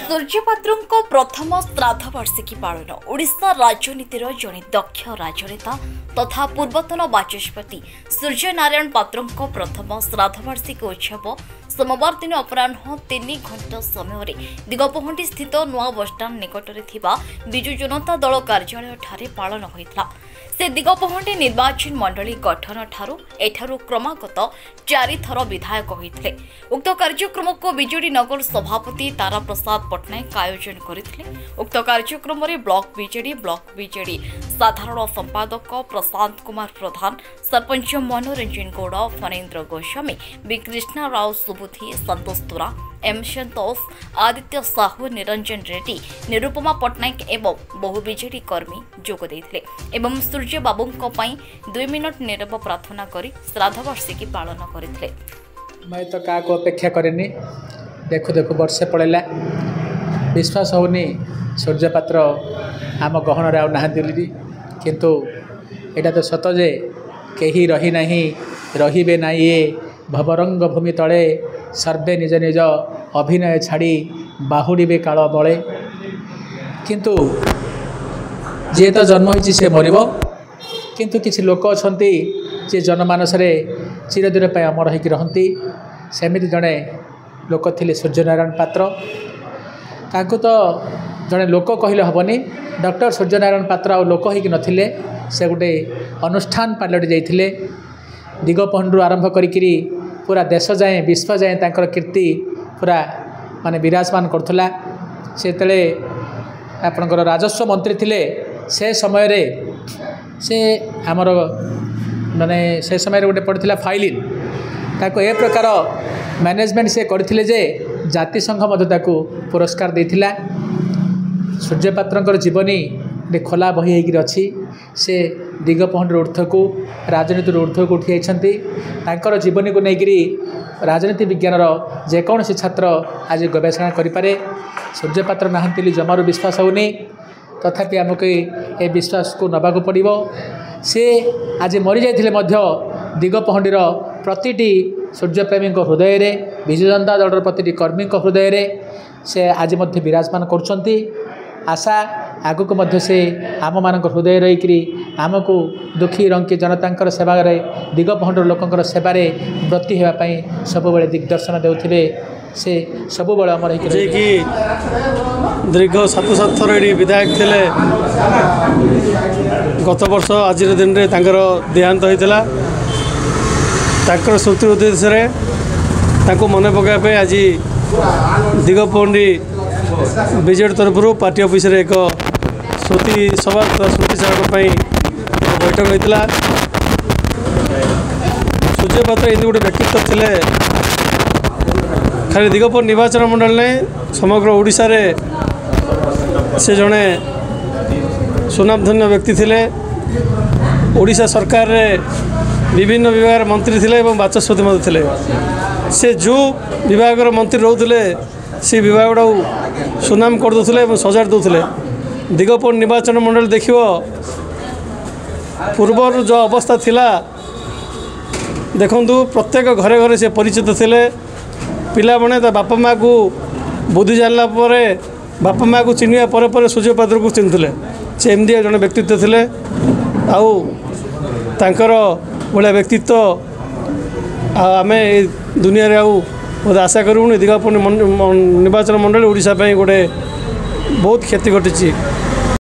सूर्य पात्रों प्रथम श्राद्ध वार्षिकी पालन ओडिशा राजनीतिर जड़े दक्ष राजनेता तथा पूर्वतन बाचस्पति सूर्य नारायण पात्रों प्रथम श्राद्ध वार्षिकी उत्सव सोमवार दिन अपराह 3 घंटा समय दिगपहंटी स्थित नुआ बसस्टाण्ड निकटरे थिबा बिजु जनता दल कार्यालय ठारे पालन होइतला। से दिगपहंटी निर्वाचन मंडली गठन ठारू एठारू क्रमागत 4 थर विधायक होइतले। उक्त कार्यक्रम को बिजेडी नगर सभापति तारा प्रसाद पट्टनायक आयोजन करथिले। उक्त कार्यक्रम में ब्लॉक बीजेडी साधारण संपादक प्रशांत कुमार प्रधान, सरपंच मनोरंजन गौड़, फणेन्द्र गोस्वामी, बी कृष्णा राव, सुबुधि, संतोष तुरा, एम संतोष, आदित्य साहू, निरंजन रेड्डी, निरुपमा पट्टनायक एवं बहु बीजेडी कर्मी जोग देथिले एवं सूर्य बाबूंको पई 2 मिनट नीरव प्रार्थना करी श्राद्ध वार्षिकी पालन करथिले। मैं तो क्या अपेक्षा करेनी देखु देखु वर्षे पड़ेगा विश्वास होनी सूर्य पात्र आम गहन आउ ना किंतु एटा तो सत जे कहीं रही नहीं रहिबे ना ये भवरंग भूमि तले सर्वे निज निज अभिनय छाड़ी बाहुड़े काल बले किंतु जी तो जन्म होती से मर किंतु किसी लोक अच्छा जे जनमानस चिरदिन पर अमर होकर रहती सेमती जड़े लोक थे सूर्यनारायण पात्र ताकू तो जड़े लोक कहले हेनी डॉक्टर सूर्यनारायण पात्र आ लोक होक नथिले से गोटे अनुष्ठान पलटि जाइए दिगपहंडू आरंभ करी पूरा देश जाए विश्व जाए तांकर कीर्ति पूरा माने विराजमान करथला। से तले आपनकर राजस्व मंत्री थिले से समय रे से आमर माने से समय गोटे पड़ता फाइलिन ताको ए प्रकार मैनेजमेंट से करथिले जे जाति संघ ताको पुरस्कार देथिला। सूर्य पात्रंकर जीवनी खोला बही होकर अच्छी से दिगपहंडी ऊर्ध्व को राजनीति ऊर्ध्व को उठी जाकर जीवनी को लेकर राजनीति विज्ञान जेकोसी छात्र आज गवेषणा करें। सूर्य पात्र नहांती जमारू विश्वास होनी तथापि आमको ये विश्वास को नवा पड़ो। से आज मरी जाइए दिगपहंडीर प्रतिटी सूर्यप्रेमी हृदय में विजु जनता दल प्रति कर्मी हृदय में से आज विराजमान कर आशा आगक मध्य से आम मान हृदय रहीकि आमको दुखी रंकी जनता सेवा दिगपहंडीर लोकंर सेवारे ब्रती होगापी सब दिग्दर्शन देउथिबे से सब अमर कि दीर्घ 7 थर ये विधायक थे गत वर्ष आज दिन में देहांत होता स्मृति उद्देश्य मन पकाइए आज दिगपहंडी बीजेडी तरफ पार्टी ऑफिस रे एक स्मृति सभा स्मृति स्मारक बैठक होता। सूर्य पात्र एमती गोटे व्यक्तित्व थे खाली दिगपहंडी निर्वाचन मंडल नहीं समग्र ओडिशा रे से जड़े सुनामधन्य व्यक्ति थे। ओडिशा सरकार रे विभिन्न विभाग मंत्री थे और बाचस्पति थे। से जो विभाग मंत्री रोते से विभाग सुनाम करदे सजाड़ दौले। दिगपहंडी निर्वाचन मंडल देख पूर्वर जो अवस्था थिला देखु प्रत्येक घरे घरे से परिचित थे। पिला बने बापा माँ को बुद्धि जानला बापा माँ को चिन्हिया पर सूर्य पात्र को चिन्हुले से एमती जड़े व्यक्तित्व थे। आउ तांकर भाया व्यक्तित्व आम दुनिया रे आउ आशा करूँ दिगपहंडी निर्वाचन मंडल ओडिशा गोटे बहुत क्षति घटी।